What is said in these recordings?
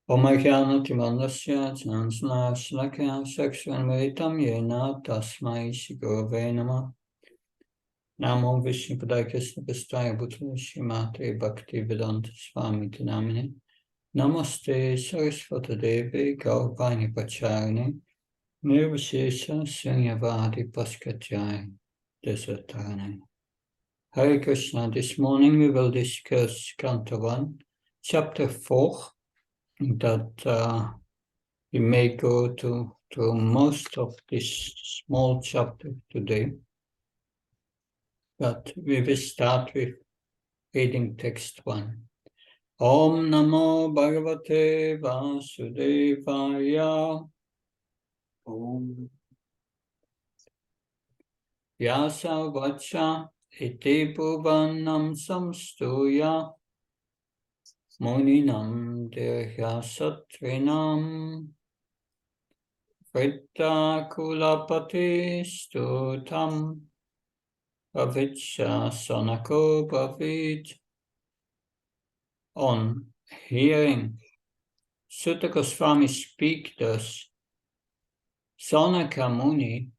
Omagyanatimanasya Chansana Shlakya Sakshanvaritam Yena Tasmai Shigurave Namah. Namo Vishnu Padaya Krishna Pastaya Bhutala Shrimate Bhakti Vedanta Swami Tinamine. Namaste Saraswata Devi Gaurvani Pacharine Nirvashesha Sunyavadi Paskatjai Desatarane. Hare Krishna, this morning we will discuss Canto 1, Chapter 4, that we may go to most of this small chapter today. But we will start with reading text 1. Om Namo Bhagavate Vasudevaya. Om Vyasa Vacha Iti Bhuvanam Samstuya Muninam Dirya Satrinam Vritta Kulapati Stutam Avicca Sanako Bhavid. On hearing Sutta Goswami speak thus, Sanaka Muni,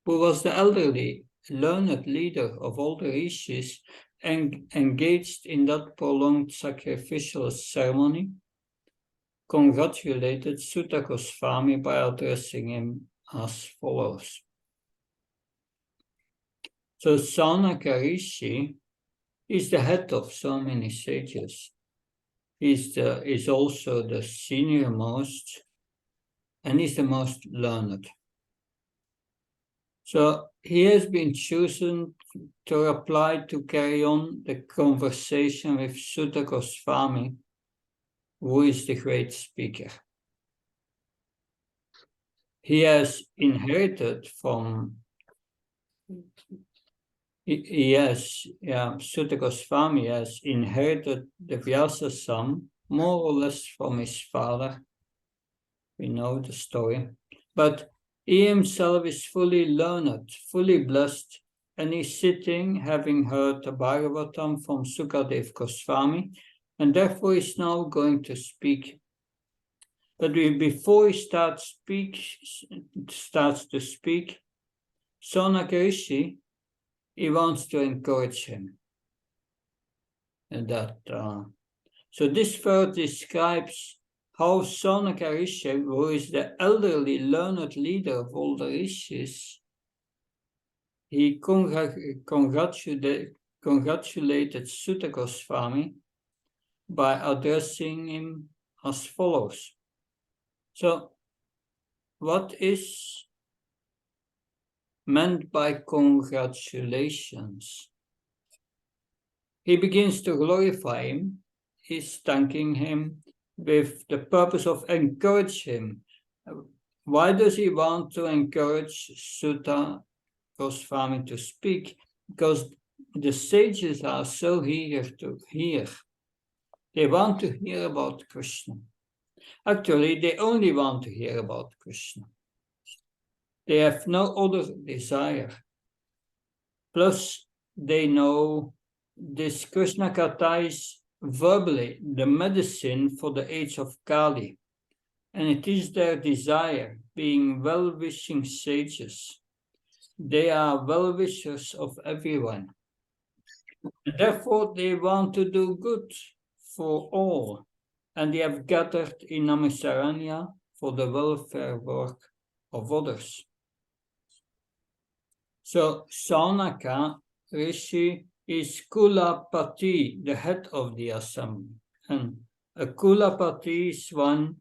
who was the elderly, learned leader of all the rishis, engaged in that prolonged sacrificial ceremony, congratulated Sutta Goswami by addressing him as follows. So Sanaka Rishi is the head of so many sages. He is also the senior most, and is the most learned. So he has been chosen to reply to carry on the conversation with Sutta Goswami, who is the great speaker. He has inherited from, Sutta Goswami has inherited the Vyasa sum, more or less from his father. We know the story. But he himself is fully learned, fully blessed, and is sitting, having heard the Bhagavatam from Sukadev Goswami, and therefore is now going to speak. But before he starts to speak, Sanaka Rishi, he wants to encourage him. And so this verse describes how Sanaka Rishi, who is the elderly learned leader of all the rishis, he congratulated Sutta Goswami by addressing him as follows. So, what is meant by congratulations? He begins to glorify him. He's thanking him with the purpose of encouraging him. Why does he want to encourage Sutta Goswami to speak? Because the sages are so eager to hear. They want to hear about Krishna. Actually, they only want to hear about Krishna. They have no other desire. Plus, they know this Krishna Katha is verbally the medicine for the age of Kali. And it is their desire, being well-wishing sages. They are well-wishers of everyone. And therefore, they want to do good for all. And they have gathered in Namisaranya for the welfare work of others. So, Sanaka Rishi is Kulapati, the head of the assembly. And a Kulapati is one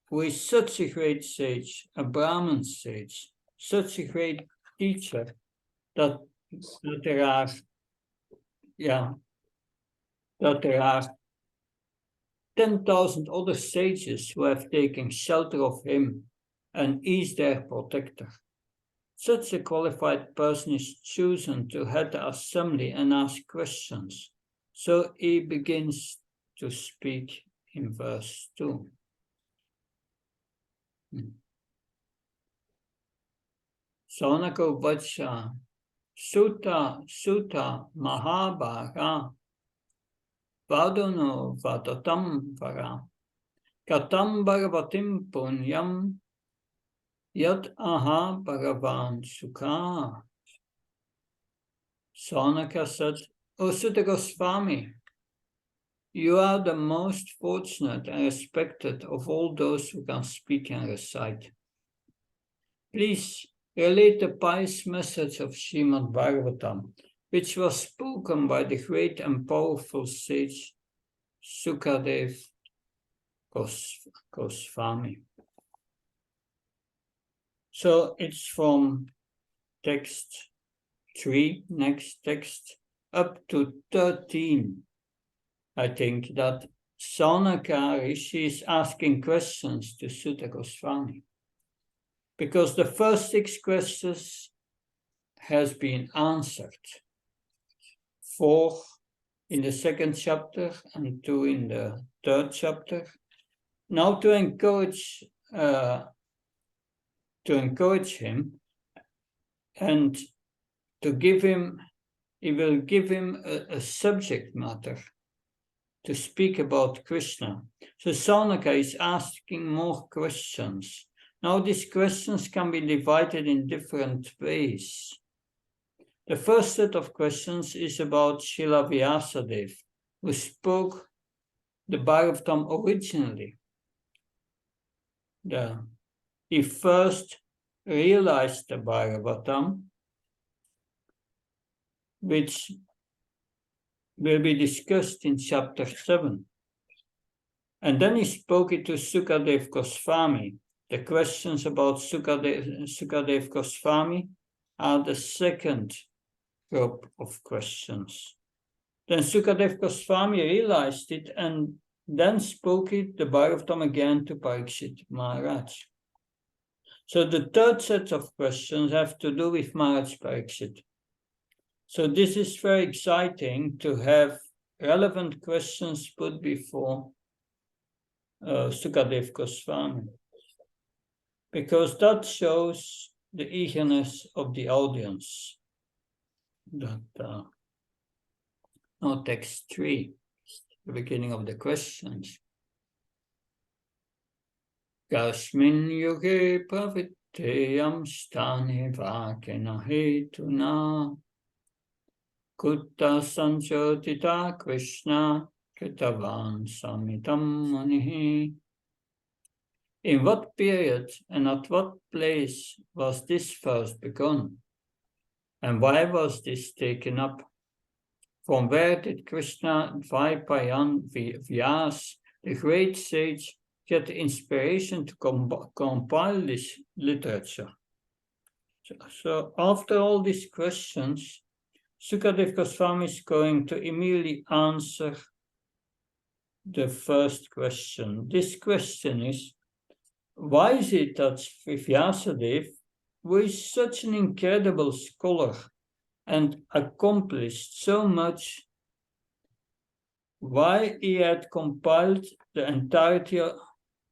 who is such a great sage, a Brahmin sage, such a great teacher, that there are 10,000 other sages who have taken shelter of him, and he is their protector. Such a qualified person is chosen to head the assembly and ask questions. So he begins to speak in verse 2. Sanaka Vacha Sutta Mahabhaga Vadano Vadatam Vara Katam bhagavatim punyam yat aha bhagavan sukha. Saunaka said, O Sutta Goswami, you are the most fortunate and respected of all those who can speak and recite. Please relate the pious message of Srimad Bhagavatam, which was spoken by the great and powerful sage Sukadev Goswami. So it's from text 3, next text, up to 13. I think that Saunaka Rishi is asking questions to Sutta Goswami, because the first 6 questions has been answered. 4 in the 2nd chapter and 2 in the 3rd chapter. Now to encourage him and to give him, he will give him a subject matter to speak about Krishna. So Saunaka is asking more questions. Now these questions can be divided in different ways. The first set of questions is about Srila Vyasadeva, who spoke the Bhagavatam originally. He first realized the Bhagavatam, which will be discussed in chapter 7. And then he spoke it to Sukadev Goswami. The questions about Sukadev Goswami are the second group of questions. Then Sukadev Goswami realized it and then spoke it, the Bhagavatam, again to Parikshit Maharaj. So the third set of questions have to do with Maharaj Parikshit. So this is very exciting to have relevant questions put before Sukadev Goswami, because that shows the eagerness of the audience. That now text 3, the beginning of the questions. Kasmin yuge praviteyam stane vakena hetuna kutta sanjotita Krishna kritavan samitam munihi. In what period and at what place was this first begun? And why was this taken up? From where did Krishna Dvaipayan Vyas, the great sage, get the inspiration to compile this literature? So after all these questions, Sukadev Goswami is going to immediately answer the first question. This question is, why is it that Vyasadeva, who is such an incredible scholar and accomplished so much, why he had compiled the entirety of,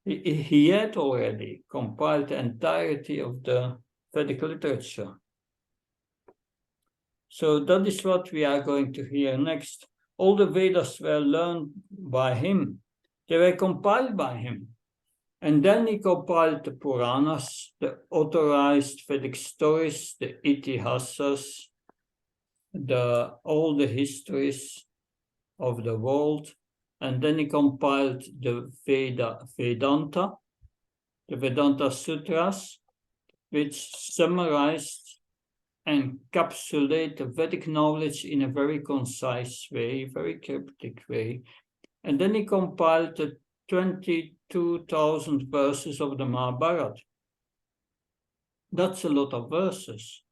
he had already compiled the entirety of the Vedic literature. So that is what we are going to hear next. All the Vedas were learned by him. They were compiled by him. And then he compiled the Puranas, the authorized Vedic stories, the Itihasas, all the histories of the world. And then he compiled the Vedanta, the Vedanta Sutras, which summarized and encapsulate the Vedic knowledge in a very concise way, very cryptic way. And then he compiled the 22,000 verses of the Mahabharata. That's a lot of verses.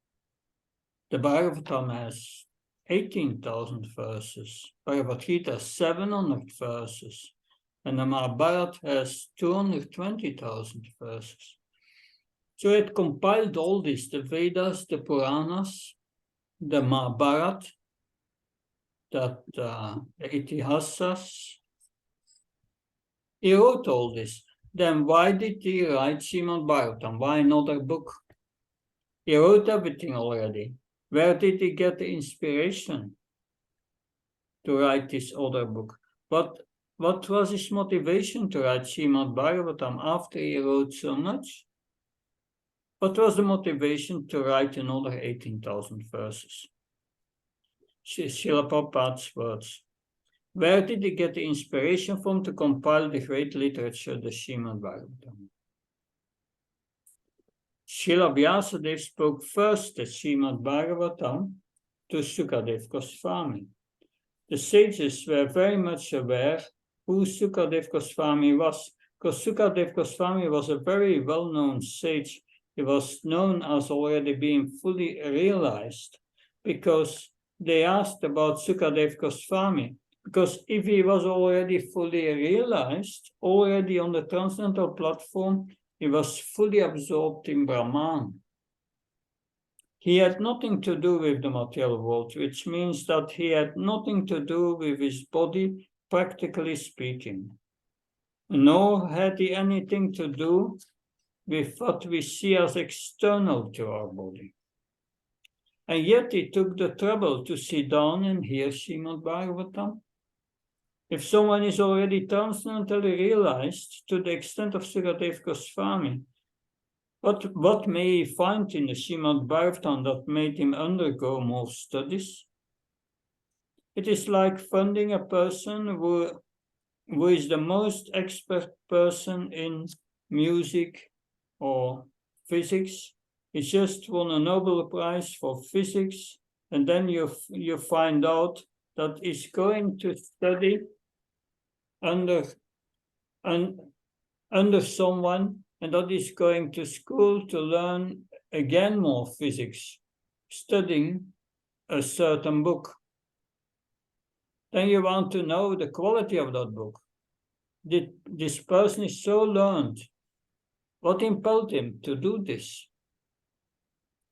The Bhagavatam has 18,000 verses. Bhagavad Gita has 700 verses. And the Mahabharata has 220,000 verses. So it compiled all this, the Vedas, the Puranas, the Mahabharata, the Itihasas. He wrote all this. Then why did he write Srimad Bhagavatam? Why another book? He wrote everything already. Where did he get the inspiration to write this other book? What What was his motivation to write Srimad Bhagavatam after he wrote so much? What was the motivation to write another 18,000 verses? Srila Prabhupada's words. Where did he get the inspiration from to compile the great literature, the Srimad Bhagavatam? Srila Vyasadeva spoke first the Srimad Bhagavatam to Sukadev Goswami. The sages were very much aware who Sukadev Goswami was, because Sukadev Goswami was a very well-known sage. He was known as already being fully realized, because they asked about Sukadev Goswami, because if he was already fully realized, already on the transcendental platform, he was fully absorbed in Brahman. He had nothing to do with the material world, which means that he had nothing to do with his body, practically speaking. Nor had he anything to do with what we see as external to our body. And yet he took the trouble to sit down and hear Srimad Bhagavatam. If someone is already transcendentally realized to the extent of Sukadev Goswami, what may he find in the Srimad Bhagavatam that made him undergo more studies? It is like finding a person who is the most expert person in music or physics. He just won a Nobel Prize for physics, and then you find out that he's going to study under someone, and that is going to school to learn again more physics, studying a certain book. Then you want to know the quality of that book. This person is so learned. What impelled him to do this?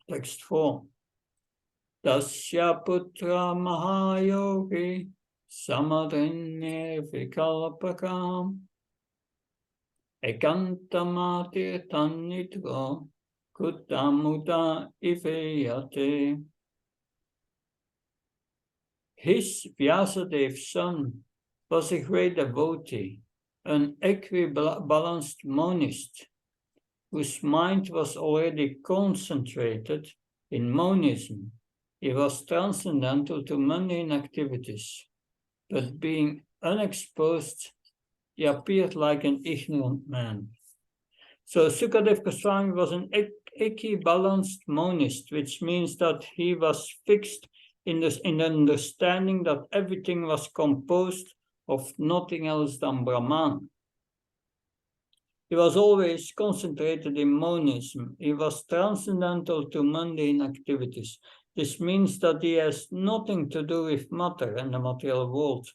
Text 4. Tasya putra mahayogi samadrinne vikalpakam ekantamati tannitro kuttamuta iveyate. His Vyasadev's son was a great devotee, an equibalanced monist, whose mind was already concentrated in monism. He was transcendental to mundane activities, but being unexposed, he appeared like an ignorant man. So Sukadev Goswami was an equibalanced monist, which means that he was fixed in the understanding that everything was composed of nothing else than Brahman. He was always concentrated in monism. He was transcendental to mundane activities. This means that he has nothing to do with matter and the material world.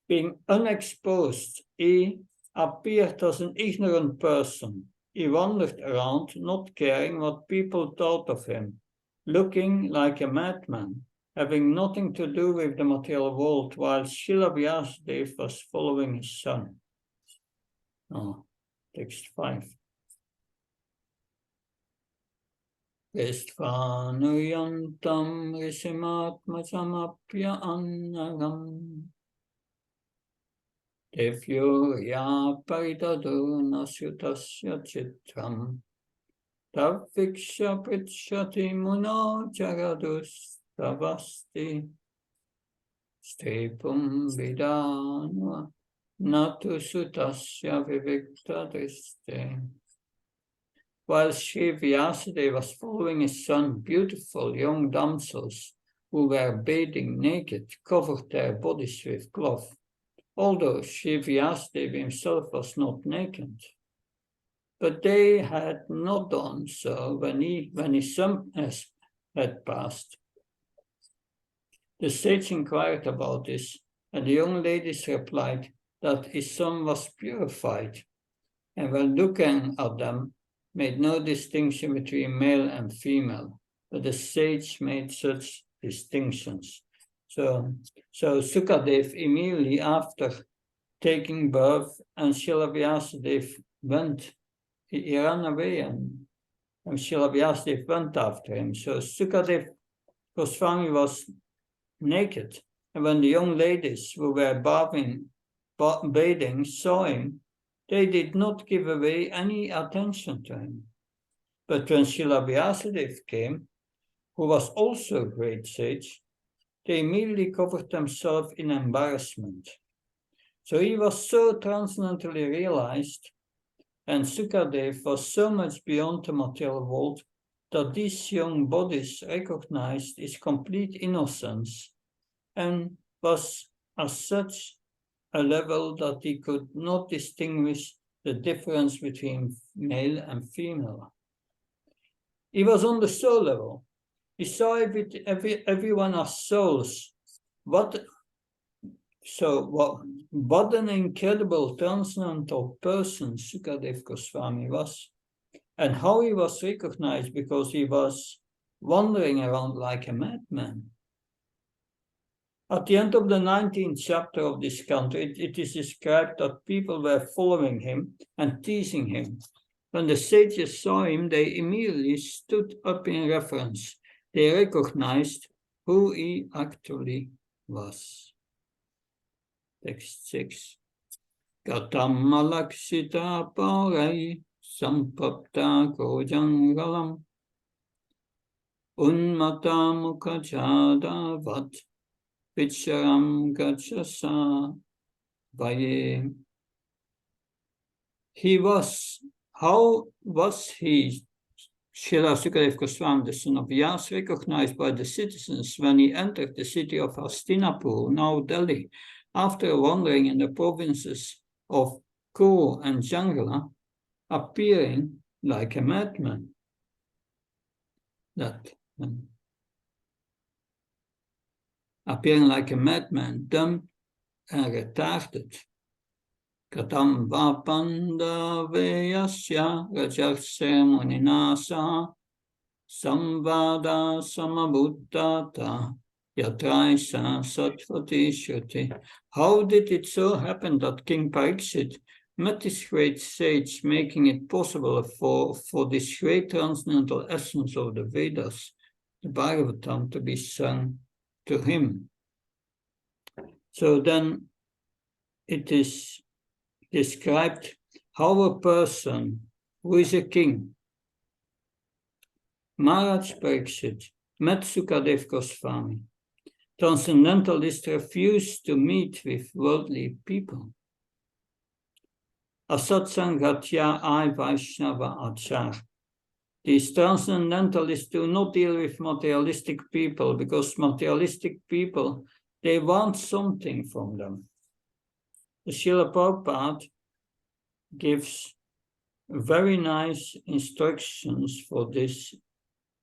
Being unexposed, he appeared as an ignorant person. He wandered around, not caring what people thought of him, looking like a madman, having nothing to do with the material world, while Srila Vyasadeva was following his son. Text 5. Istvanuyantam risimatmasamapya annagam devyo ya paritadu nasutasya chitram taviksha pritshati muno jagadus tavasti stepum vidanva natu sutasya vivikta driste. While Sri Vyasadeva was following his son, beautiful young damsels who were bathing naked covered their bodies with cloth, although Sri Vyasadeva himself was not naked. But they had not done so when his son had passed. The sage inquired about this, and the young ladies replied that his son was purified, and when looking at them, made no distinction between male and female, but the sage made such distinctions. So Sukadev immediately after taking birth, and Srila Vyasadeva went, he ran away, and Srila Vyasadeva went after him. So Sukadev Goswami was naked, and when the young ladies who were bathing bathing saw him, they did not give away any attention to him. But when Srila Vyasadeva came, who was also a great sage, they immediately covered themselves in embarrassment. So he was so transcendently realized, and Sukadev was so much beyond the material world, that these young bodies recognized his complete innocence and was as such a level that he could not distinguish the difference between male and female. He was on the soul level. He saw everyone as souls. What an incredible transcendental person Sukadev Goswami was, and how he was recognized because he was wandering around like a madman. At the end of the 19th chapter of this canto, it is described that people were following him and teasing him. When the sages saw him, they immediately stood up in reverence. They recognized who he actually was. Text 6. Katam malaksita parai sampapta kojangalam unmata mukajadavat vicharam gachasa vaye. How was he, Srila Sukadev Goswami, the son of Vyas, recognized by the citizens when he entered the city of Hastinapur, now Delhi, after wandering in the provinces of Kuru and Jangala, appearing like a madman? Appearing like a madman, dumb and retarded. Katam vapanda veyasya rajaksya muninasa samvada samabuddhata yatraisa satvati shruti. How did it so happen that King Pariksit met this great sage, making it possible for this great transcendental essence of the Vedas, the Bhagavatam, to be sung to him? So then it is described how a person who is a king, Maharaj Pariksit, met Sukadev Goswami. Transcendentalists refused to meet with worldly people. Asatsangatya ai Vaishnava achar. These transcendentalists do not deal with materialistic people, because materialistic people, they want something from them. The Srila Prabhupada gives very nice instructions for this,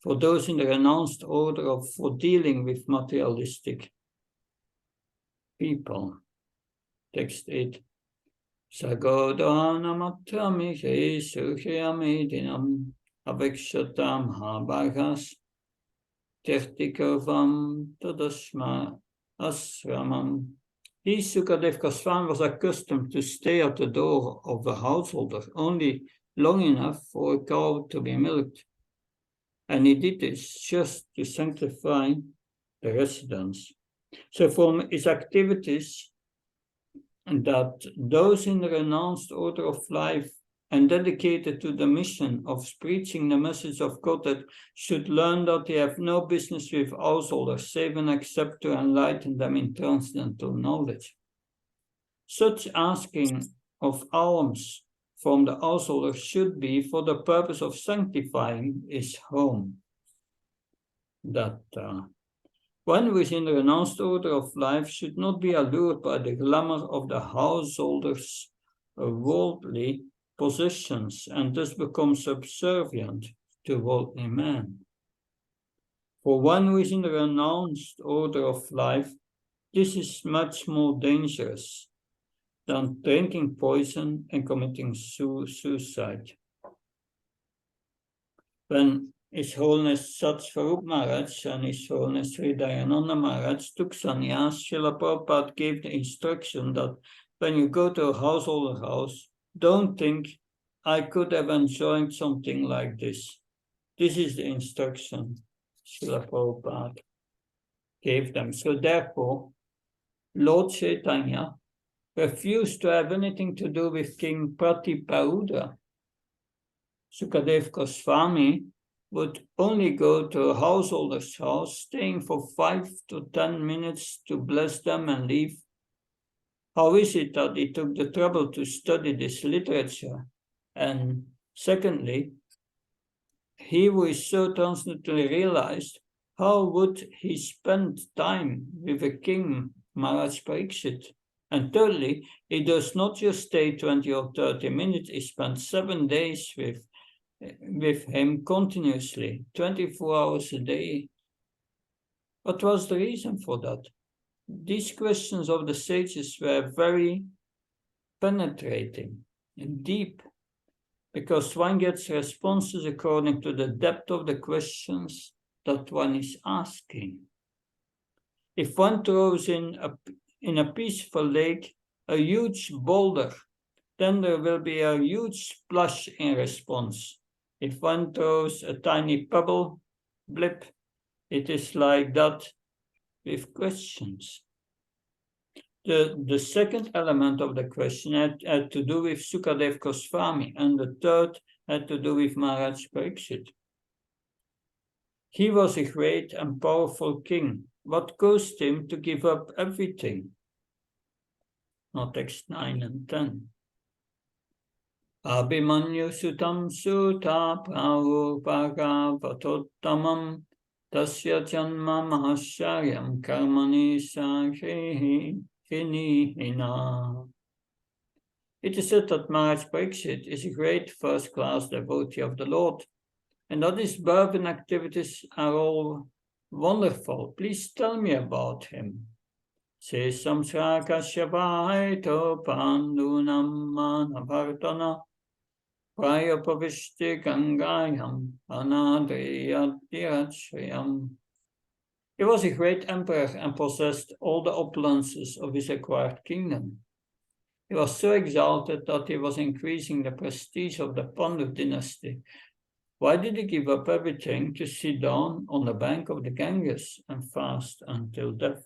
for those in the renounced order for dealing with materialistic people. Text 8. Sagodhanamatramihe sukhayamedinam avikshatam habhagas tertikavam tadasma asramam. He, Sukadev Goswami, was accustomed to stay at the door of the householder only long enough for a cow to be milked. And he did this just to sanctify the residence. So from his activities, that those in the renounced order of life and dedicated to the mission of preaching the message of God should learn that they have no business with householders, save and except to enlighten them in transcendental knowledge. Such asking of alms from the householder should be for the purpose of sanctifying his home. That one who is in the renounced order of life should not be allured by the glamour of the householder's worldly possessions and thus become subservient to worldly men. For one who is in the renounced order of life, this is much more dangerous than drinking poison and committing suicide. When His Holiness Sat Swarup Maharaj and His Holiness Sri Dayananda Maharaj took sannyas, Srila Prabhupada gave the instruction that when you go to a householder house, don't think, I could have enjoyed something like this. This is the instruction Srila Prabhupada gave them. So therefore, Lord Chaitanya refused to have anything to do with King Pratiparudra. Sukadev Goswami would only go to a householder's house, staying for 5 to 10 minutes to bless them and leave. How is it that he took the trouble to study this literature? And secondly, he who is so transcendently realized, how would he spend time with a king, Maharaj Pariksit? And thirdly, he does not just stay 20 or 30 minutes, he spends 7 days with him continuously, 24 hours a day. What was the reason for that? These questions of the sages were very penetrating and deep, because one gets responses according to the depth of the questions that one is asking. If one throws in a peaceful lake a huge boulder, then there will be a huge splash in response. If one throws a tiny pebble, blip, it is like that with questions. The second element of the question had to do with Sukadev Goswami, and the third had to do with Maharaj Pariksit. He was a great and powerful king. What caused him to give up everything? Not text 9 and 10. Abhimanyu sutam suta prabhupada vatottamam tasya janma mahasharyam karmani sakhehi hinihina. It is said that Maharaj Pariksit is a great first-class devotee of the Lord, and that his birth and activities are all wonderful. Please tell me about him. Se samsara kashyavaito pandunam manavartana prayapavishti gangayam anadriyatirachayam. He was a great emperor and possessed all the opulences of his acquired kingdom. He was so exalted that he was increasing the prestige of the Pandu dynasty. Why did he give up everything to sit down on the bank of the Ganges and fast until death?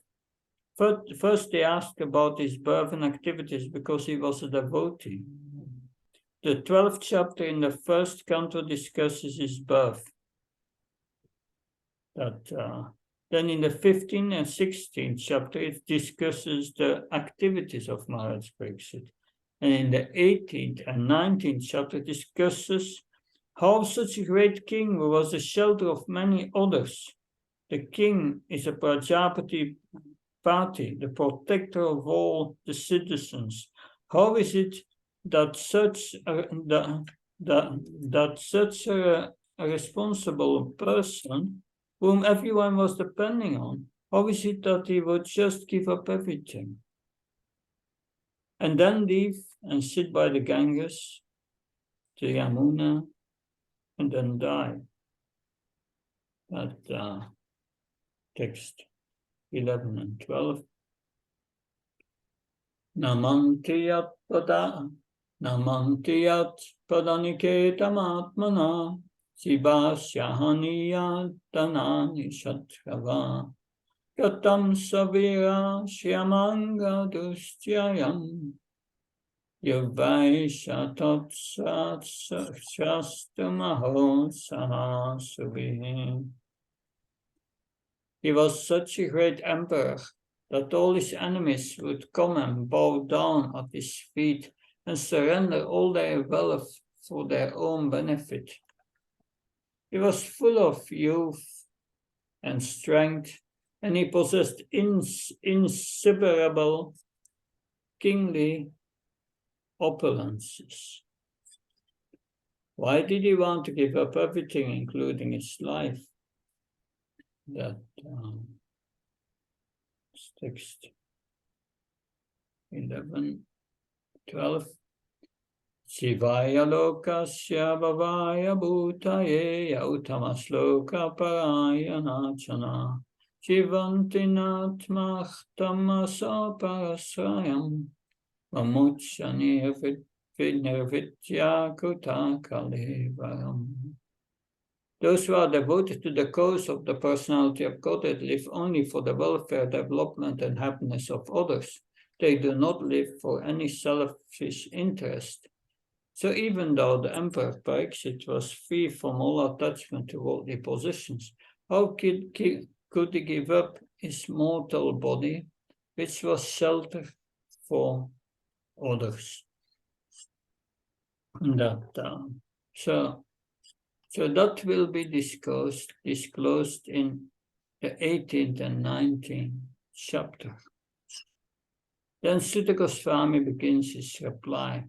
First, they asked about his birth and activities because he was a devotee. The 12th chapter in the first canto discusses his birth. Then in the 15th and 16th chapter, it discusses the activities of Maharaj Pariksit. And in the 18th and 19th chapter, it discusses how such a great king who was the shelter of many others. The king is a Prajapati party, the protector of all the citizens. How is it that such a responsible person, whom everyone was depending on, how is it that he would just give up everything and then leave and sit by the Ganges, the Yamuna, and then die? That text 11 and 12. Namantiyat padaniketam atmana Sivasyahaniyat tanani shatrava Katam savira shyamanga dustyayam Yavaishatat shastamaho sahasubhi. He was such a great emperor that all his enemies would come and bow down at his feet and surrender all their wealth for their own benefit. He was full of youth and strength, and he possessed inseparable kingly opulences. Why did he want to give up everything, including his life? That text 11, 12. Shivaya lokasya bhavaya bhutaye yautamasloka parayanachana Jivantinatmachtamasa parasrayam Mamuchani nirvitya kutakalevaram. Those who are devoted to the cause of the personality of Godhead live only for the welfare, development, and happiness of others. They do not live for any selfish interest. So even though the Emperor Pariksit was free from all attachment to worldly possessions, how could he give up his mortal body, which was shelter for others? So that will be disclosed in the 18th and 19th chapter. Then Sutta Goswami begins his reply.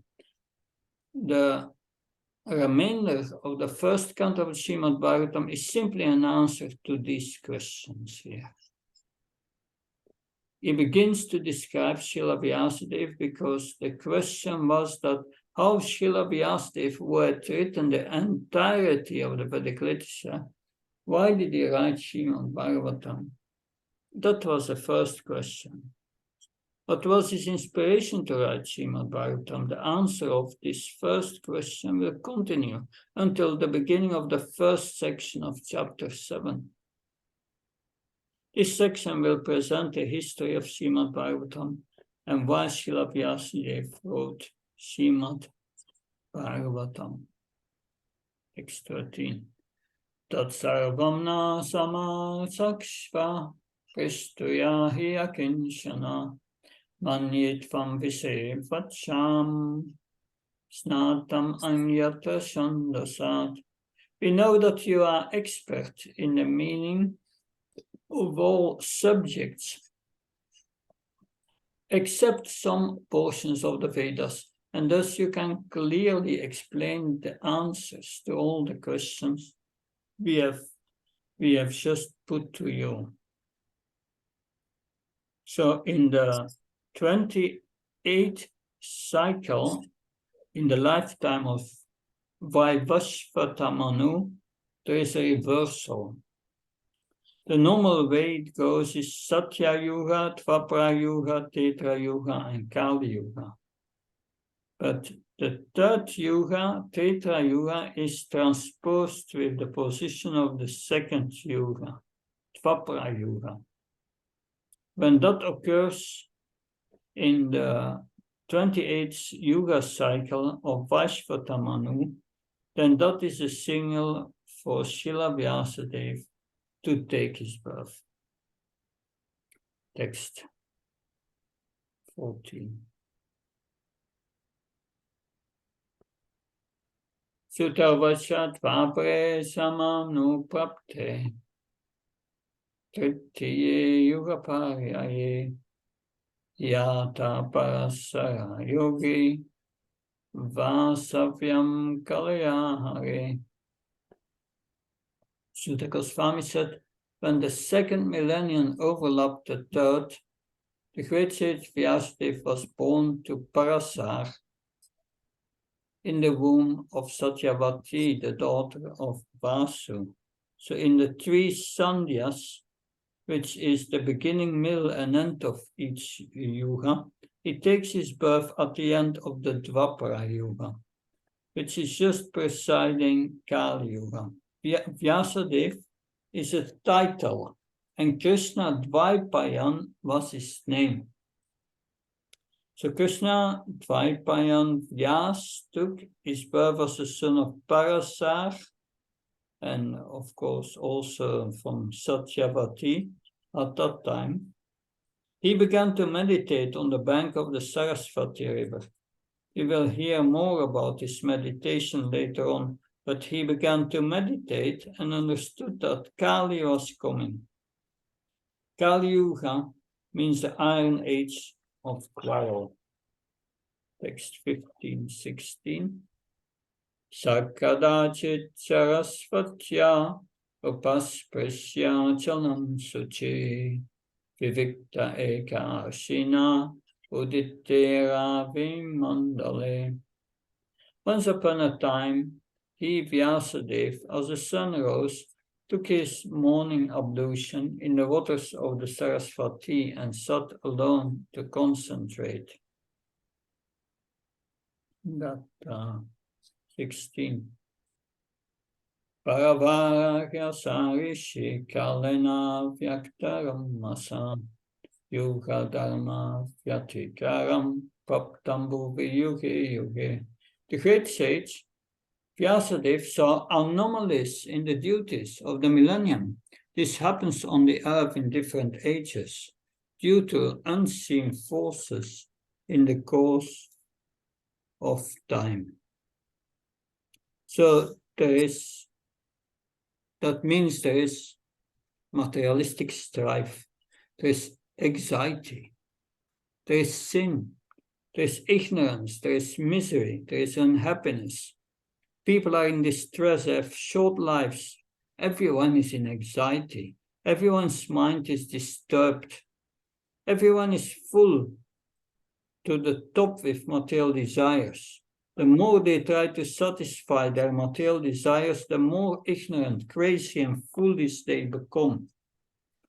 The remainder of the first canto of Srimad Bhagavatam is simply an answer to these questions here. He begins to describe Srila Vyasadeva because the question was that how Srila Vyasadeva, who had written the entirety of the Vedic literature, why did he write Srimad Bhagavatam? That was the first question. What was his inspiration to write Srimad Bhagavatam? The answer of this first question will continue until the beginning of the first section of chapter 7. This section will present the history of Srimad Bhagavatam and why Srila Vyasadeva wrote Srimad Bhagavatam. Text 13. Tat sarvam na samasakshva prishtuya hi akinshana manyetvam vise vacham snatam anyata shandasat. We know that you are expert in the meaning of all subjects, except some portions of the Vedas, and thus you can clearly explain the answers to all the questions we have just put to you. So in the 28th cycle, in the lifetime of Vaivashvata Manu, there is a reversal. The normal way it goes is Satya Yuga, Dvapara Yuga, Tetra Yuga, and Kali Yuga. But the third Yuga, Tetra Yuga, is transposed with the position of the second Yuga, Dvapara Yuga. When that occurs in the 28th Yuga cycle of Vaishvata Manu, then that is a signal for Srila Vyasadeva to take his birth. Text 14. Sutavachat vapre samam nu prapte tritiye yugaparyaye yata parasara yogi vasavyam kalayahare. Sutta Goswami said, when the second millennium overlapped the third, the great sage Vyasadeva was born to Parasar in the womb of Satyavati, the daughter of Vasu. So in the three sandhyas, which is the beginning, middle, and end of each yuga, he takes his birth at the end of the Dvapara Yuga, which is just preceding Kali Yuga. Vyasadeva is a title, and Krishna Dvaipayan was his name. So Krishna Dvaipayan Vyas took his birth as the son of Parasar, and of course also from Satyavati at that time. He began to meditate on the bank of the Sarasvati river. We will hear more about his meditation later on, but he began to meditate and understood that Kali was coming. Kali Yuga means the Iron Age of quarrel. Text 15-16. Sakadachit Sarasvatya upasprasya chalam suchi vivikta eka ashina uditera vimandale. Once upon a time, he, Vyasadeva, as the sun rose, took his morning ablution in the waters of the Sarasvati and sat alone to concentrate. That 16. Paravarya sarishi kalena vyaktaram masa Yuga Dharma Vyatikaram Praptambu Yuge Yuge. The great sage Vyasadeva saw anomalies in the duties of the millennium. This happens on the earth in different ages due to unseen forces in the course of time. So that means there is materialistic strife, there is anxiety, there is sin, there is ignorance, there is misery, there is unhappiness. People are in distress, have short lives. Everyone is in anxiety. Everyone's mind is disturbed. Everyone is full to the top with material desires. The more they try to satisfy their material desires, the more ignorant, crazy, and foolish they become.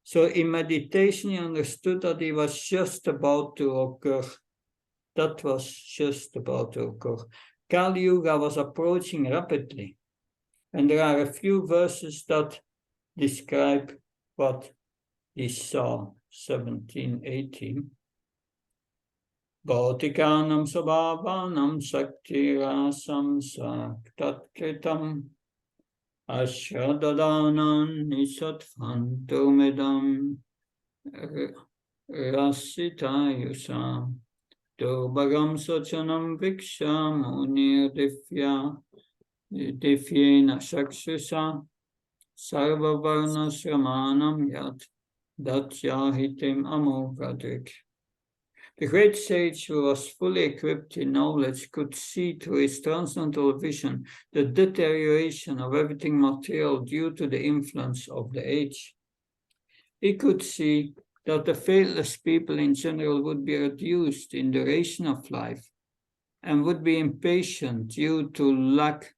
So in meditation, he understood that he was just about to occur. That was just about to occur. Kali Yuga was approaching rapidly, and there are a few verses that describe what he saw. 17:18. Bhautikanam sabhavanam saktirasam saktatkritam ashradadanan nisatvantumidam rasitayusam Durbagam Sachanam Viksha Munir Divyena Shakshusha Sarva Varna Shramanam Yat Datyahitim Amogadrik. The great sage, who was fully equipped in knowledge, could see through his transcendental vision the deterioration of everything material due to the influence of the age. He could see that the faithless people in general would be reduced in duration of life and would be impatient due to lack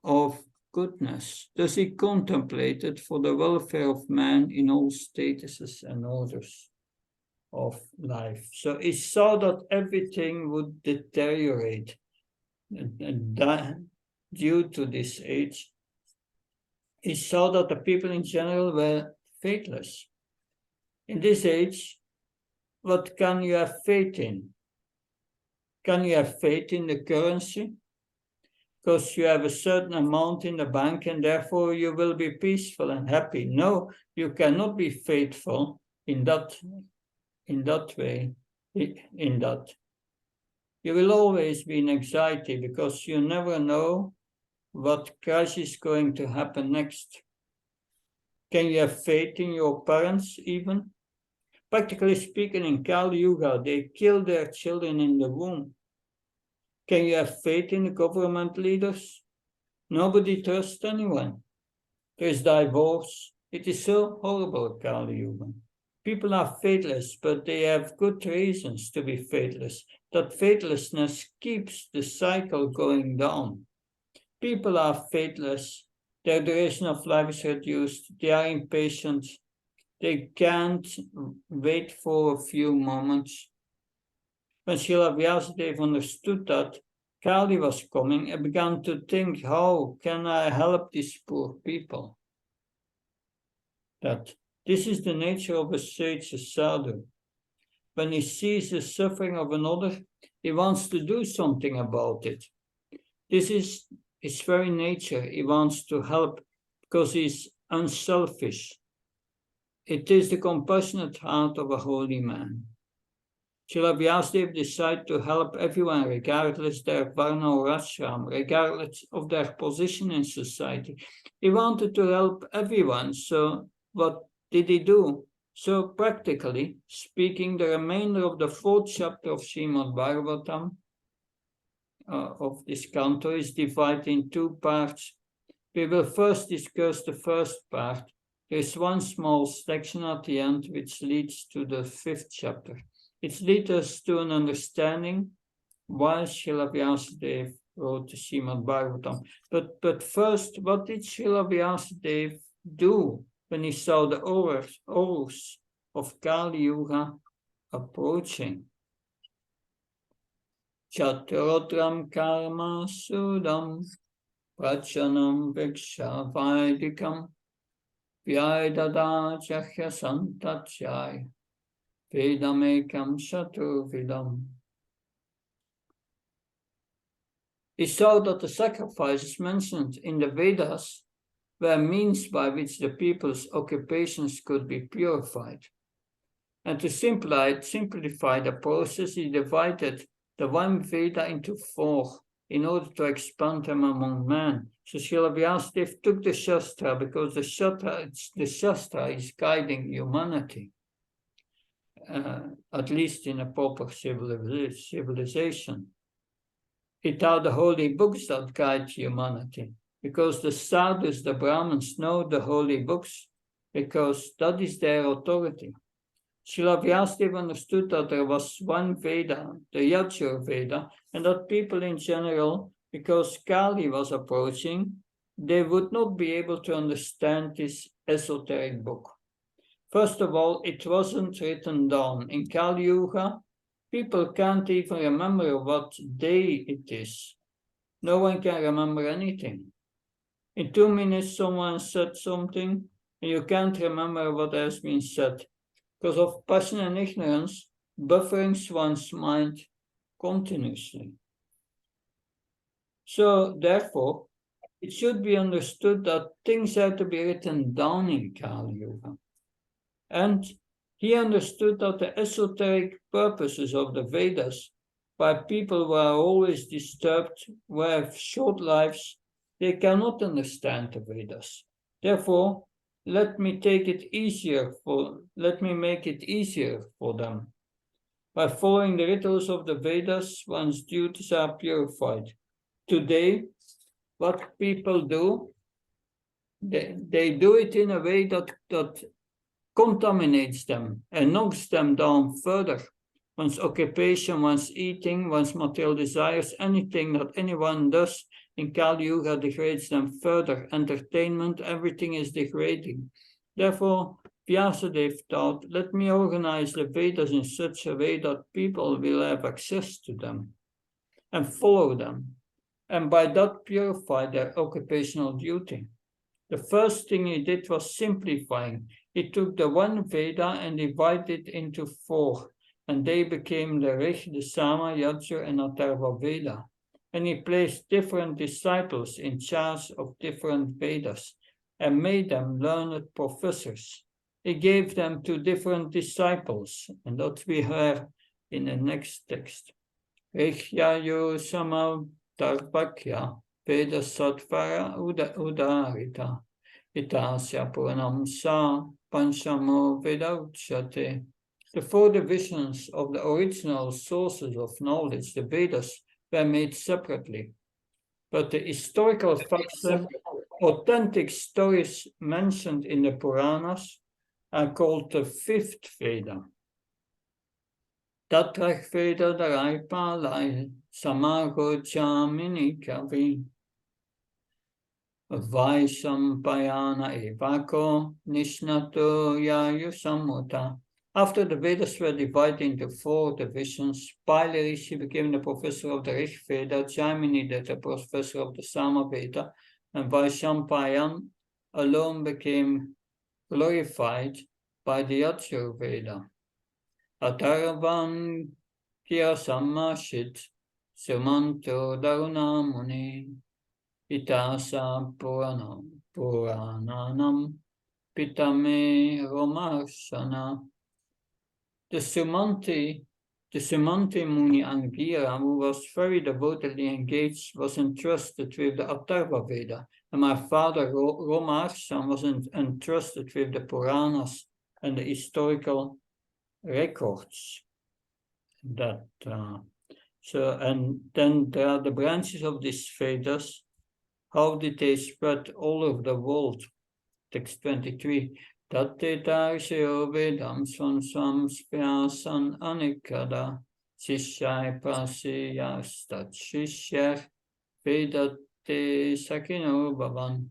of goodness. Thus he contemplated for the welfare of man in all statuses and orders of life. So he saw that everything would deteriorate due to this age. He saw that the people in general were faithless. In this age, what can you have faith in? Can you have faith in the currency? Because you have a certain amount in the bank and therefore you will be peaceful and happy. No, you cannot be faithful in that way. You will always be in anxiety because you never know what crisis is going to happen next. Can you have faith in your parents even? Practically speaking, in Kali Yuga, they kill their children in the womb. Can you have faith in the government leaders? Nobody trusts anyone. There is divorce. It is so horrible, Kali Yuga. People are faithless, but they have good reasons to be faithless. That faithlessness keeps the cycle going down. People are faithless. Their duration of life is reduced. They are impatient. They can't wait for a few moments. When Srila Vyasadeva understood that Kali was coming, he began to think, how can I help these poor people? That this is the nature of a sage, a sadhu. When he sees the suffering of another, he wants to do something about it. This is his very nature. He wants to help because he's unselfish. It is the compassionate heart of a holy man. Srila Vyasadeva decided to help everyone regardless their varna or ashram, regardless of their position in society. He wanted to help everyone, so what did he do? So practically speaking, the remainder of the 4th chapter of Srimad Bhagavatam, of this canto, is divided in 2 parts. We will first discuss the first part. There is one small section at the end which leads to the 5th chapter. It leads us to an understanding why Srila Vyasadeva wrote the Srimad Bhagavatam. But first, what did Srila Vyasadeva do when he saw the horrors of Kali Yuga approaching? Chaturotram karma sudam prachanam viksha vaidikam vyadada jahya santachay Vedamekam Chaturvidam. He saw that the sacrifices mentioned in the Vedas were means by which the people's occupations could be purified. And to simplify the process, he divided the one Veda into 4 in order to expand them among men. So Srila Vyasadeva took the Shastra because the Shastra is guiding humanity, at least in a proper civilization. It are the holy books that guide humanity, because the sadhus, the Brahmins, know the holy books, because that is their authority. Srila Vyasadeva understood that there was one Veda, the Yajur Veda, and that people in general, because Kali was approaching, they would not be able to understand this esoteric book. First of all, it wasn't written down. In Kali Yuga, people can't even remember what day it is. No one can remember anything. In 2 minutes, someone said something, and you can't remember what has been said. Because of passion and ignorance, buffering one's mind continuously. So, therefore, it should be understood that things have to be written down in Kali Yuga. And he understood that the esoteric purposes of the Vedas, by people who are always disturbed, who have short lives, they cannot understand the Vedas. Therefore, let me make it easier for them. By following the rituals of the Vedas, one's duties are purified. Today, what people do, they do it in a way that contaminates them and knocks them down further. One's occupation, one's eating, one's material desires, anything that anyone does in Kali Yuga degrades them further. Entertainment, everything is degrading. Therefore, Vyasadeva thought, let me organize the Vedas in such a way that people will have access to them and follow them, and by that purify their occupational duty. The first thing he did was simplifying. He took the one Veda and divided it into 4, and they became the Rig, the Sama, Yajur, and Atharva Veda. And he placed different disciples in charge of different Vedas and made them learned professors. He gave them to different disciples, and that we have in the next text. Rig, Yajur, Sama, Tarvakya, Veda Satvara Udarita, Itasya Puranam Sa, Panchamo Veda Uchate. The 4 divisions of the original sources of knowledge, the Vedas, were made separately. But the historical facts, authentic stories mentioned in the Puranas, are called the 5th Veda. Tatrach Veda Darai Palai, Samago Chamini Kavi, Vaisampayana Evako, Nishnato Yayu Samuta. After the Vedas were divided into 4 divisions, Pali Rishi became the professor of the Rig Veda, Jaimini the professor of the Sama Veda, and Vaishampayan alone became glorified by the Yajur Veda. Atharvan Kya Samashit Sumanto Darunamuni Itasa Purananam Pitame Romarshana. The Sumanti Muni Angira, who was very devotedly engaged, was entrusted with the Atharva Veda, and my father Romarshan was entrusted with the Puranas and the historical records. And then there are the branches of these Vedas. How did they spread all over the world? Text 23. Tatte Tarshayo Vedam Swan Swam Spyasan Anikada Shishai Prasiyastat Shishyer Vedate Sakino Bhavan.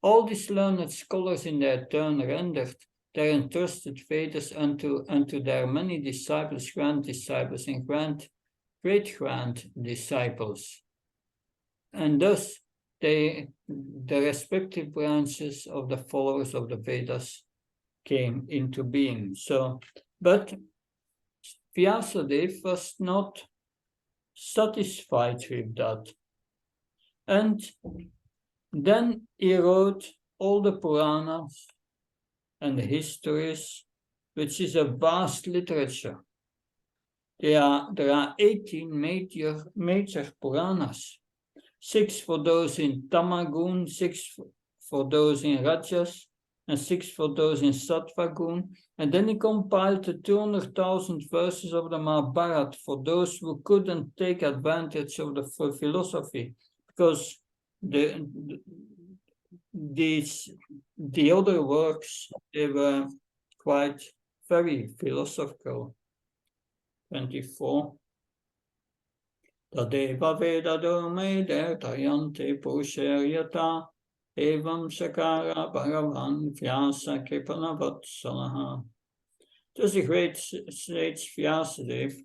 All these learned scholars in their turn rendered their entrusted Vedas unto their many disciples, grand disciples, and great-grand disciples. And thus, the respective branches of the followers of the Vedas came into being. So, but Vyasadeva was not satisfied with that. And then he wrote all the Puranas and the histories, which is a vast literature. There are 18 major Puranas, 6 for those in Tamagun, 6 for those in Rajas, and 6 for those in Sattvagun. And then he compiled the 200,000 verses of the Mahabharata for those who couldn't take advantage of the philosophy, because the other works, they were quite very philosophical. 24. Tadeva Vedado Mede Tayante Pusharyata Evam Sakara Bhagavan Vyasa Kipanavatsalah. Thus the great sage Vyasadeva,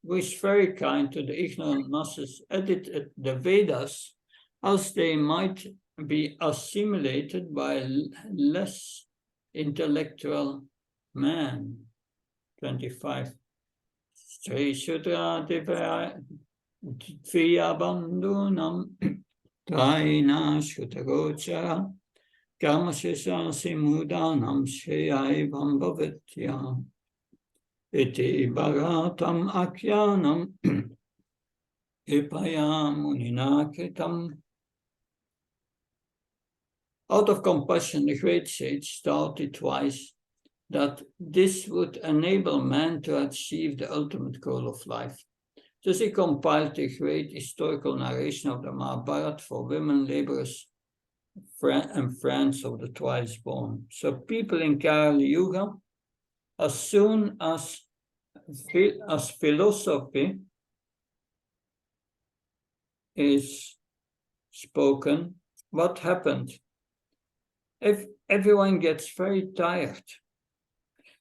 who is very kind to the ignorant masses, edited the Vedas as they might be assimilated by less intellectual man. 25. Sri Shudra Divya Bandhunam Traina Shutagochara Karmashesha Simudanam Shreya Bhavetya Iti Bharatam Akyanam Ipaya Munina Kritam. Out of compassion, the great sage started twice that this would enable man to achieve the ultimate goal of life. Thus he compiled a great historical narration of the Mahabharata for women, laborers, and friends of the twice born. So people in Kali Yuga, as soon as philosophy is spoken, what happened? If everyone gets very tired.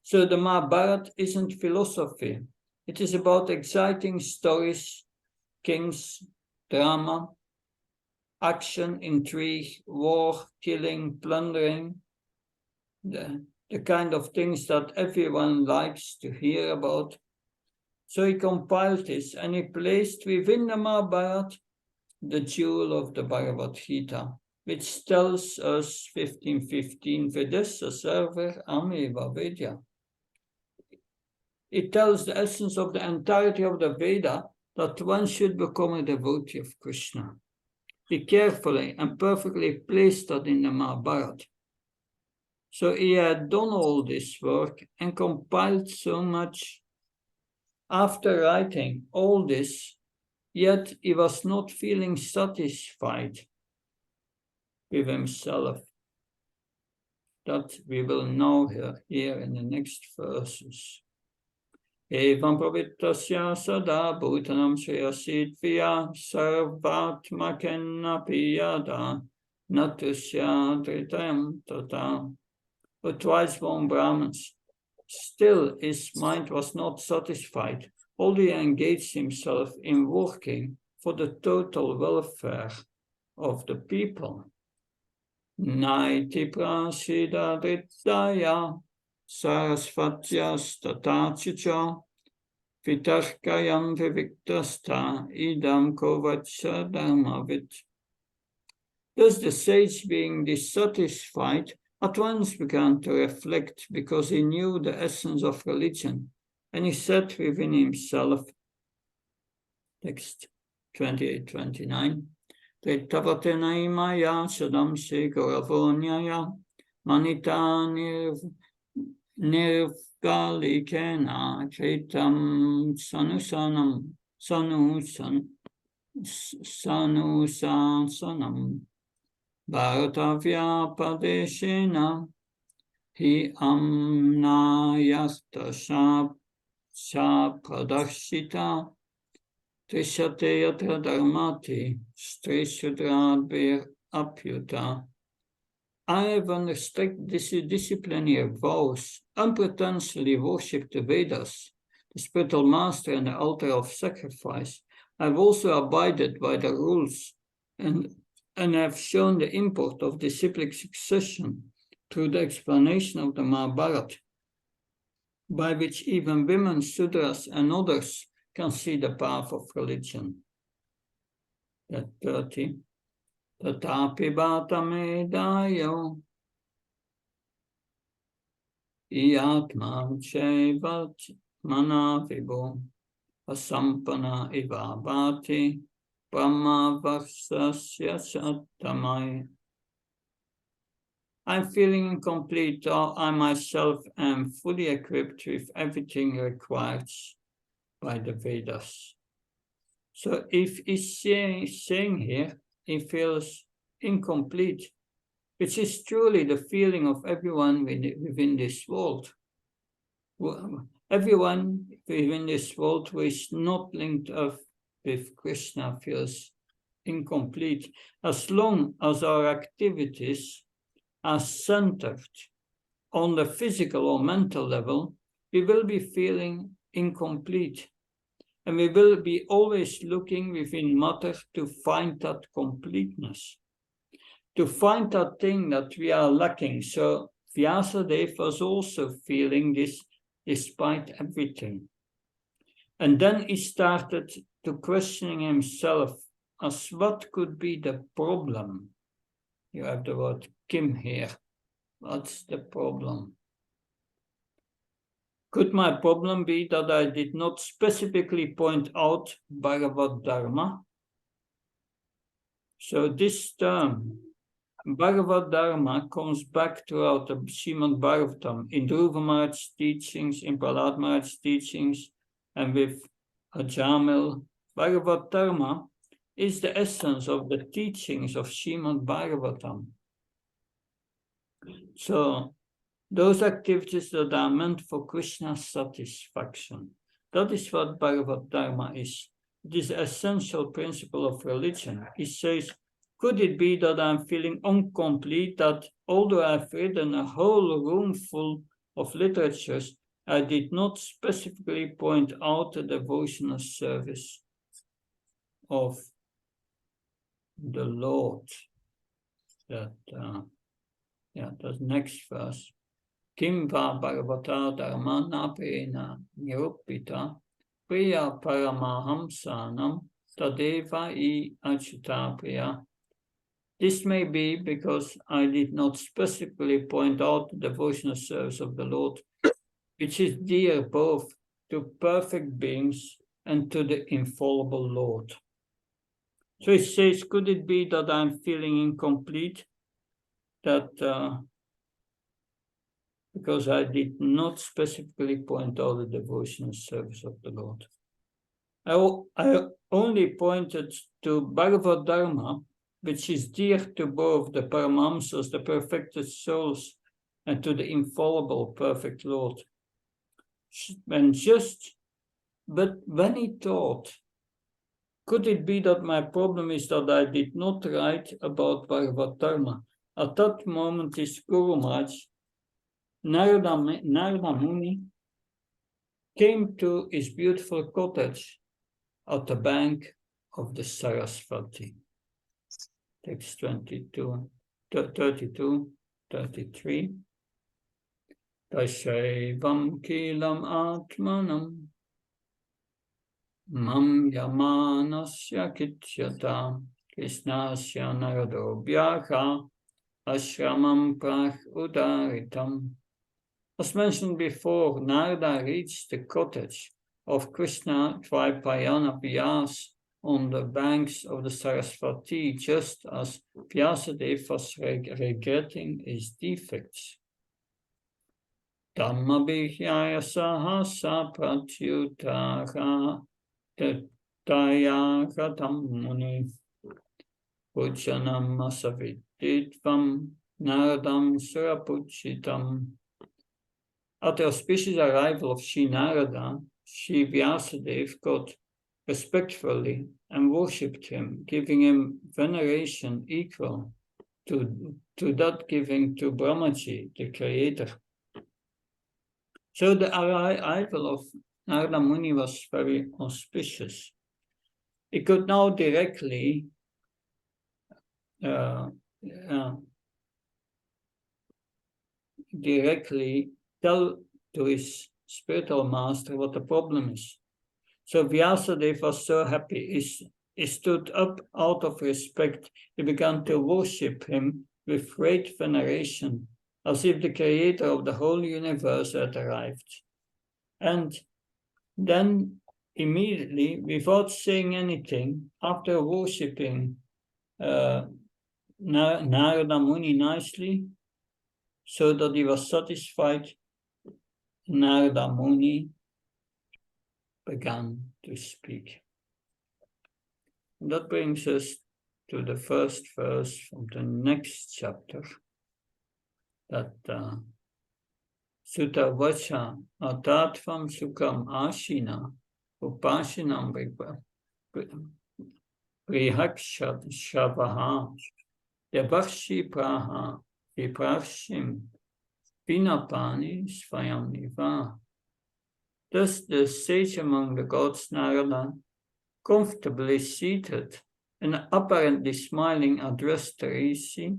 So the Mahabharata isn't philosophy. It is about exciting stories, kings, drama, action, intrigue, war, killing, plundering, the kind of things that everyone likes to hear about. So he compiled this and he placed within the Mahabharata the jewel of the Bhagavad Gita, which tells us 15:15, Vedessa server ameva vedya. It tells the essence of the entirety of the Veda that one should become a devotee of Krishna. He carefully and perfectly placed that in the Mahabharata. So he had done all this work and compiled so much. After writing all this, yet he was not feeling satisfied with himself. That we will know here in the next verses. Evam pravittasya sada bhutanam shreyasidvya sarvatmakenna piyada natusya dritayam tata. But twice born Brahmins, still his mind was not satisfied, although he engaged himself in working for the total welfare of the people. Naiti prasida dritaya sarasvatyas tatachicha vitarkayam viviktasta idam kovacha dharmavit. Thus the sage, being dissatisfied, at once began to reflect, because he knew the essence of religion, and he said within himself, text 28-29, Tetavatena maya sadamse goravonyaya manita nirvalikena kritam sanusanam Bharatavya padeshena hi amnayasta pradakshita trishate yatra dharmati strishudradvir apyuta. I have under strict disciplinary vows unpretentiously worshipped the Vedas, the spiritual master and the altar of sacrifice. I have also abided by the rules and have shown the import of disciplic succession through the explanation of the Mahabharata. by which even women, Sudras, and others can see the path of religion. That 30. Tatapi bhatamedayo iatmam chevat manavibo asampana ivabhati brahma vaksasya satamai. I'm feeling incomplete, or I myself am fully equipped with everything required by the Vedas. So if he's saying here, he feels incomplete, which is truly the feeling of everyone within this world. Everyone within this world who is not linked up with Krishna feels incomplete, as long as our activities are centered on the physical or mental level, we will be feeling incomplete. And we will be always looking within matter to find that completeness, to find that thing that we are lacking. So Vyasadeva was also feeling this despite everything. And then he started to questioning himself as what could be the problem. You have the word Kim here. What's the problem? Could my problem be that I did not specifically point out Bhagavad Dharma? So this term, Bhagavad Dharma, comes back throughout the Srimad Bhagavatam, in Dhruva Maharaj's teachings, in Prahlad Maharaj's teachings, and with Ajamil. Bhagavad Dharma is the essence of the teachings of Srimad Bhagavatam. So those activities that are meant for Krishna's satisfaction. That is what Bhagavad Dharma is. It is the essential principle of religion. It says, could it be that I'm feeling incomplete, that although I've written a whole room full of literatures, I did not specifically point out the devotional service of the Lord? That's next verse. Kim va bhagavata dharmana pena nirupita priya paramahamsanam tadeva I achuta priya. This may be because I did not specifically point out the devotional service of the Lord, which is dear both to perfect beings and to the infallible Lord. So it says, could it be that I'm feeling incomplete? That because I did not specifically point out the devotional service of the Lord. I only pointed to Bhagavad Dharma, which is dear to both the Paramahamsas, the perfected souls, and to the infallible perfect Lord. But when he thought, could it be that my problem is that I did not write about Bhagavad Dharma? At that moment, his Guru Maharaj, Narada Muni, came to his beautiful cottage at the bank of the Sarasvati. Text 32, 33. Tasaivam kilam atmanam mam yamanasya kityata krishnasya narado bhyaka ashramam prach udaritam. As mentioned before, Narada reached the cottage of Krishna Dvaipayana Vyas on the banks of the Sarasvati, just as Vyasadeva was regretting his defects. Dhammabhihyaya sahasa pratyutara tatayagatam muni pujanam asavididvam naradam surapuchitam. At the auspicious arrival of Sri Narada, Sri Vyasadeva got respectfully and worshipped him, giving him veneration equal to that given to Brahmaji, the creator. So the arrival of Narada Muni was very auspicious. He could now directly tell to his spiritual master what the problem is. So Vyasadeva was so happy. He stood up out of respect. He began to worship him with great veneration, as if the creator of the whole universe had arrived. And then immediately, without saying anything, after worshipping Narada Muni nicely, so that he was satisfied, Narada Muni began to speak. And that brings us to the first verse from the next chapter, that Sutta Vacha Atatvam Sukham Ashina Upashinam Prihakshat Shavaha Devarshi Praha Viprashim Pinapani Svayam Niva. Thus the sage among the gods Narada, comfortably seated and apparently smiling, addressed the Rishi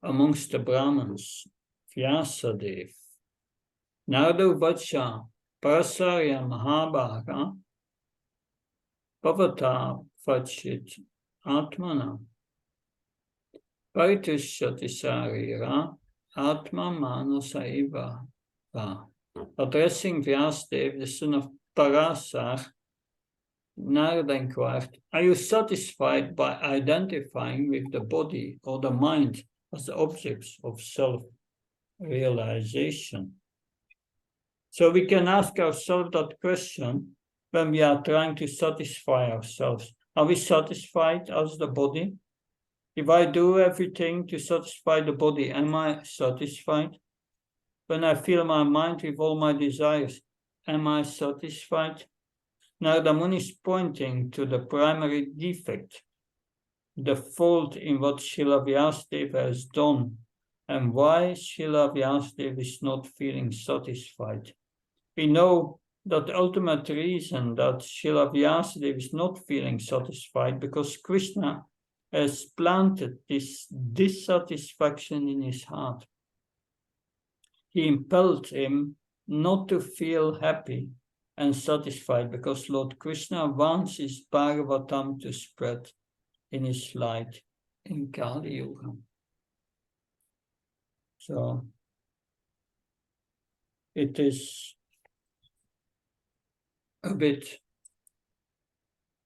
amongst the Brahmins, Vyasadeva. Nardo Vacha Parasarya Mahabhaga Bhavata Vachit Atmana Paritushyati Sarira Atma Manasaiva. Addressing Vyasadeva, the son of Parasar, Narada inquired, are you satisfied by identifying with the body or the mind as the objects of self-realization? So we can ask ourselves that question when we are trying to satisfy ourselves. Are we satisfied as the body? If I do everything to satisfy the body, am I satisfied? When I fill my mind with all my desires, am I satisfied? Narada Muni is pointing to the primary defect, the fault in what Srila Vyasadeva has done, and why Srila Vyasadeva is not feeling satisfied. We know that the ultimate reason that Srila Vyasadeva is not feeling satisfied because Krishna has planted this dissatisfaction in his heart. He impelled him not to feel happy and satisfied because Lord Krishna wants his Bhagavatam to spread in his light in Kali Yuga. So it is a bit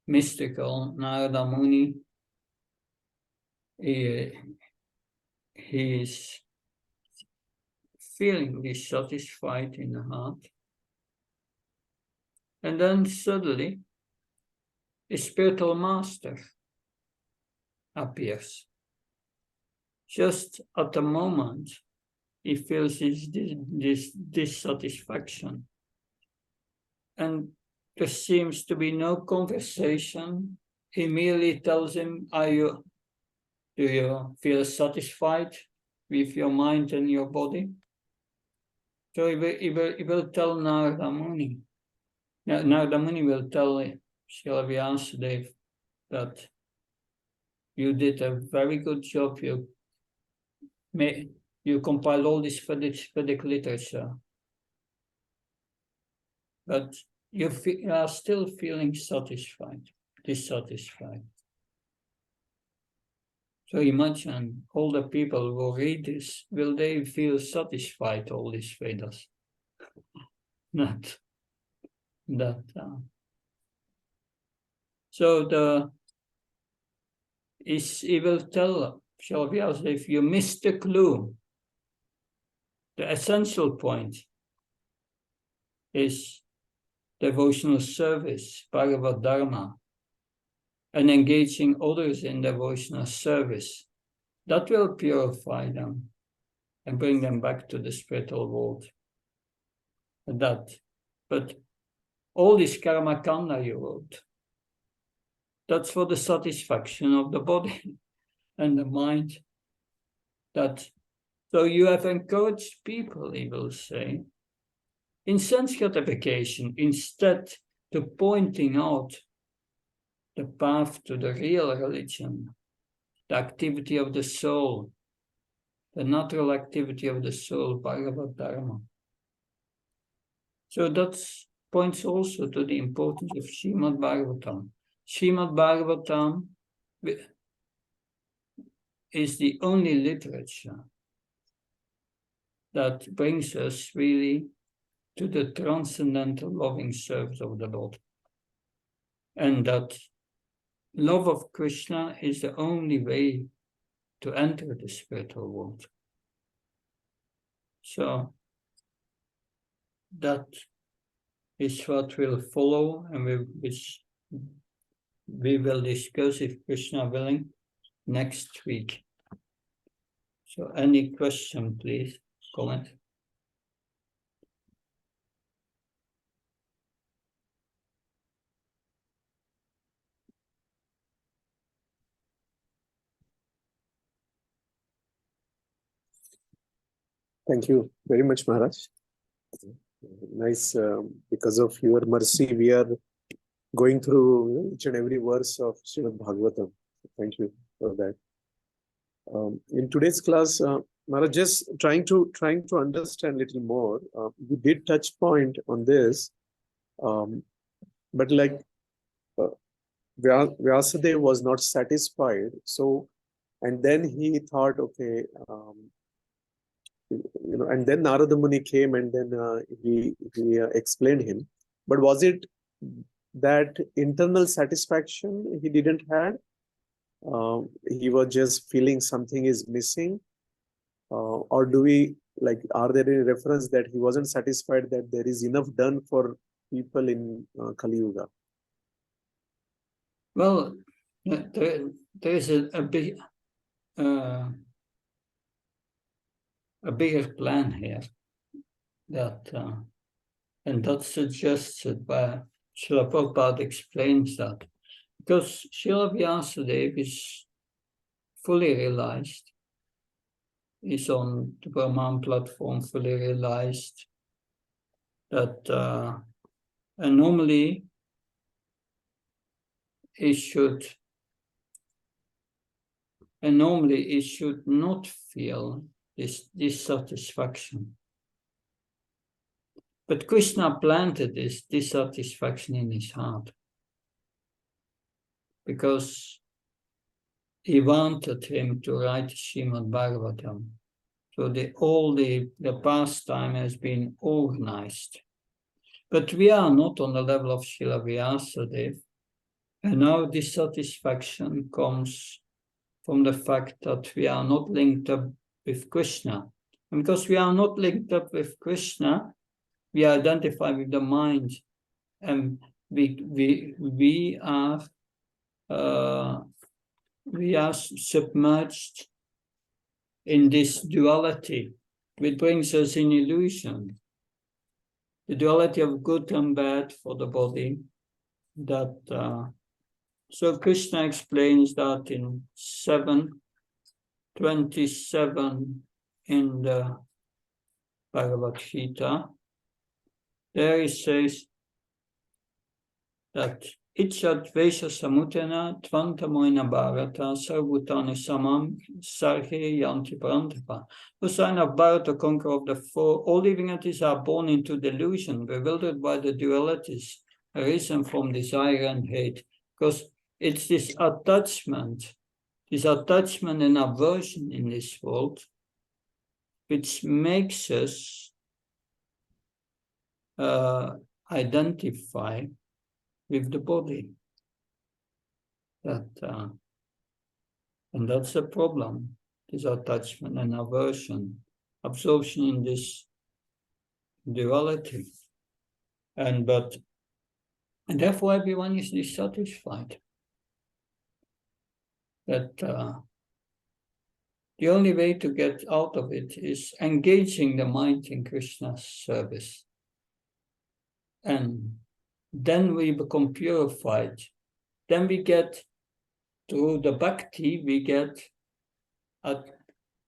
mystical. Narada Muni, he is feeling dissatisfied in the heart. And then suddenly, a spiritual master appears. Just at the moment, he feels this dissatisfaction. And there seems to be no conversation. He merely tells him, do you feel satisfied with your mind and your body? So he will tell Narada Muni. Narada Muni will tell Srila Vyasadeva that you did a very good job. You compiled all this Vedic literature, but you are still feeling dissatisfied. So imagine all the people who read this, will they feel satisfied, all these Vedas? Not that. So he will tell Srila Vyasadeva, if you missed the clue, the essential point is devotional service, Bhagavad Dharma, and engaging others in devotional service. That will purify them and bring them back to the spiritual world. But all this karma kanda you wrote, that's for the satisfaction of the body and the mind. So you have encouraged people, he will say, in sense gratification, instead to pointing out the path to the real religion, the activity of the soul, the natural activity of the soul, Bhagavad Dharma. So that points also to the importance of Srimad Bhagavatam. Srimad Bhagavatam is the only literature that brings us really to the transcendental loving service of the Lord. And that love of Krishna is the only way to enter the spiritual world. So that is what will follow, and which we will discuss, if Krishna willing, next week. So any question, please, comment. Thank you very much, Maharaj. Nice. Because of your mercy, we are going through each and every verse of Srimad Bhagavatam. Thank you for that. In today's class, Maharaj, just trying to understand a little more. We did touch point on this, but like Vyasadeva was not satisfied. So, and then he thought, okay, and then Narada Muni came, and then he explained him. But was it that internal satisfaction he didn't have? He was just feeling something is missing, or do we are there any reference that he wasn't satisfied that there is enough done for people in Kali Yuga? Well, there is a bigger plan here, that and that's suggested by Srila Prabhupada explains that, because Srila Vyasadeva is fully realized, is on the Brahman platform, fully realized that and normally it should not feel this dissatisfaction. But Krishna planted this dissatisfaction in his heart because he wanted him to write Srimad Bhagavatam. So all the pastime has been organized. But we are not on the level of Srila Vyasadeva, and our dissatisfaction comes from the fact that we are not linked up with Krishna. And because we are not linked up with Krishna, we identify with the mind, and we are submerged in this duality, which brings us in illusion. The duality of good and bad for the body. So Krishna explains that in 7:27 in the Bhagavad Gita. There he says that Ichadvesha Samutena Tvantamoina Bharata Sarvutani Samam Sarhe Yanti Parantapa. The sign of Bharata, conqueror of the four, all living entities are born into delusion, bewildered by the dualities arisen from desire and hate. Because it's this attachment and aversion in this world which makes us identify with the body. And that's a problem, this attachment and aversion, absorption in this duality. And therefore everyone is dissatisfied. That the only way to get out of it is engaging the mind in Krishna's service. And then we become purified. Then we get, through the bhakti, we get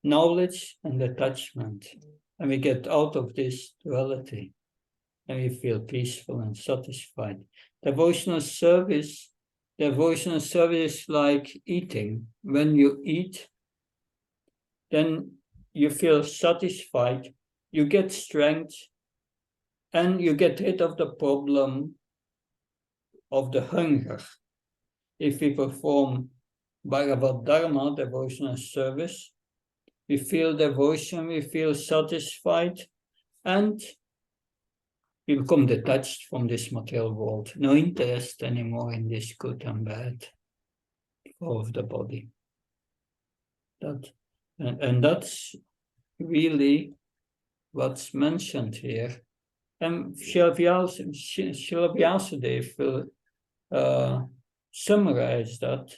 knowledge and attachment. And we get out of this duality. And we feel peaceful and satisfied. Devotional service is like eating. When you eat, then you feel satisfied, you get strength, And you get rid of the problem of the hunger. If we perform Bhagavad Dharma, devotional service, we feel devotion, we feel satisfied, and we become detached from this material world. No interest anymore in this good and bad of the body. And that's really what's mentioned here. And Srila Vyasadeva will summarize that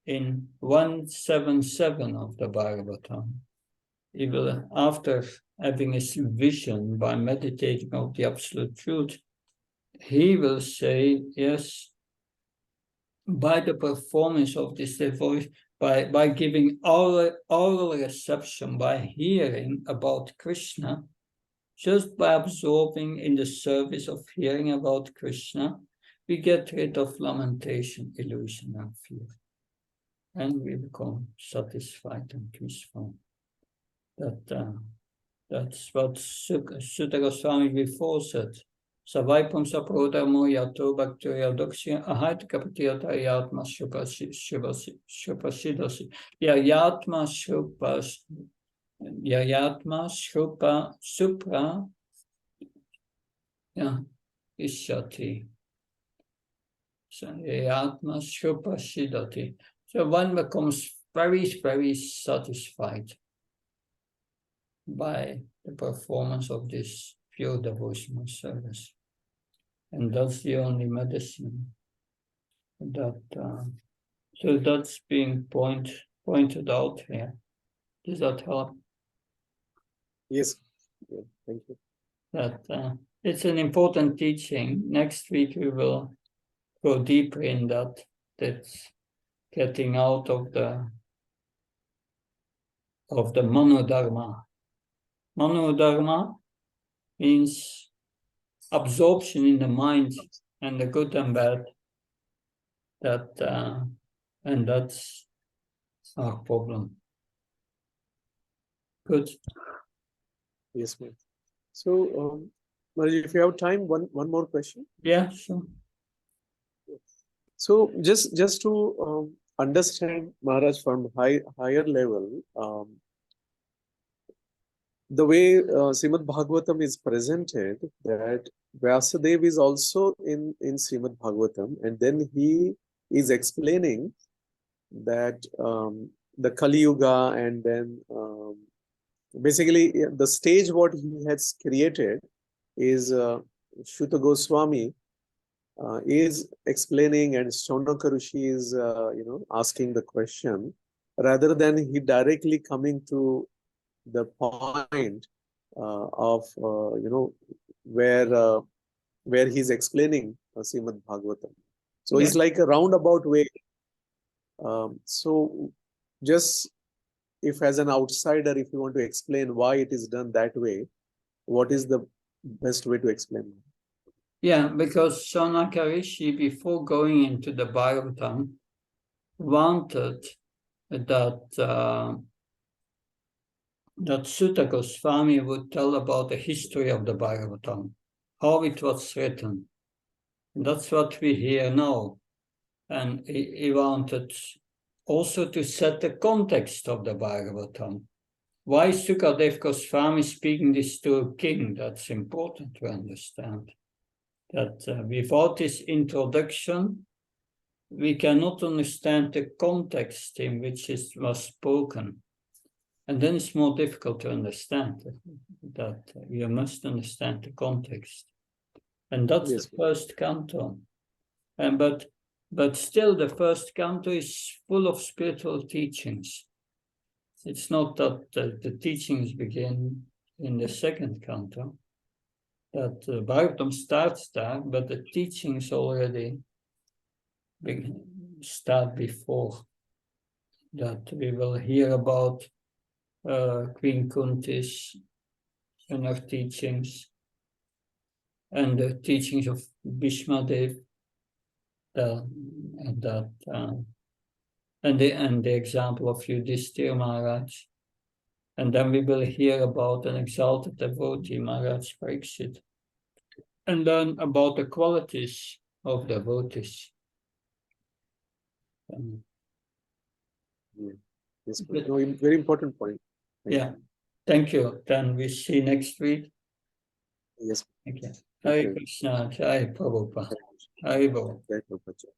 in 177 of the Bhagavatam. He will, after having his vision by meditating on the absolute truth, he will say, yes, by the performance of this devotion, by giving oral reception, by hearing about Krishna, just by absorbing in the service of hearing about Krishna, we get rid of lamentation, illusion, and fear. And we become satisfied and peaceful. That's what Sutta Goswami before said. Savaipam saprodamo yato bhaktiya doksya ahait kapatiyata yatma shupasidosi. Yatma shupa supra ishyati. Yatma shupasidati. So one becomes very, very satisfied by the performance of this pure devotional service. And that's the only medicine that, so that's being pointed out here. Does that help? Yes. Yeah, thank you. That it's an important teaching. Next week we will go deeper in that. That's getting out of the Manodharma. Manodharma means absorption in the mind and the good and bad. And that's our problem. Good. Yes, ma'am. So, Maharaj, if you have time, one more question. Yeah, sure. So, just to understand Maharaj from higher level, the way Srimad Bhagavatam is presented, that Vyasadeva is also in Srimad Bhagavatam, and then he is explaining that the Kali Yuga, and then basically the stage what he has created is Shuta Goswami is explaining, and Shaunaka Rishi is asking the question, rather than he directly coming to the point of where he's explaining Srimad Bhagavatam. So it's like a roundabout way. So just if as an outsider, if you want to explain why it is done that way, what is the best way to explain? Yeah, because Shaunaka Rishi, before going into the Bhagavatam, wanted that Sutta Goswami would tell about the history of the Bhagavatam, how it was written. And that's what we hear now. And he wanted also to set the context of the Bhagavatam. Why is Sukadev Goswami speaking this to a king? That's important to understand. That without this introduction, we cannot understand the context in which it was spoken. And then it's more difficult to understand that you must understand the context. And that's the first canto. But still, the first canto is full of spiritual teachings. It's not that the teachings begin in the second canto, that Bhagavatam starts there, but the teachings already start before. That we will hear about Queen Kunti's and her teachings, and the teachings of Bhishma Dev, and the example of Yudhishthira Maharaj. And then we will hear about an exalted devotee, Maharaj Pariksit, and learn about the qualities of devotees. Yes, But- no, very important point. Thank Yeah, thank you. Then we see next week. you. Yes. Okay. Thank Hare you. Krishna, Jai Prabhupada. Hare Krishna. Hare Bol. Jai Prabhupada.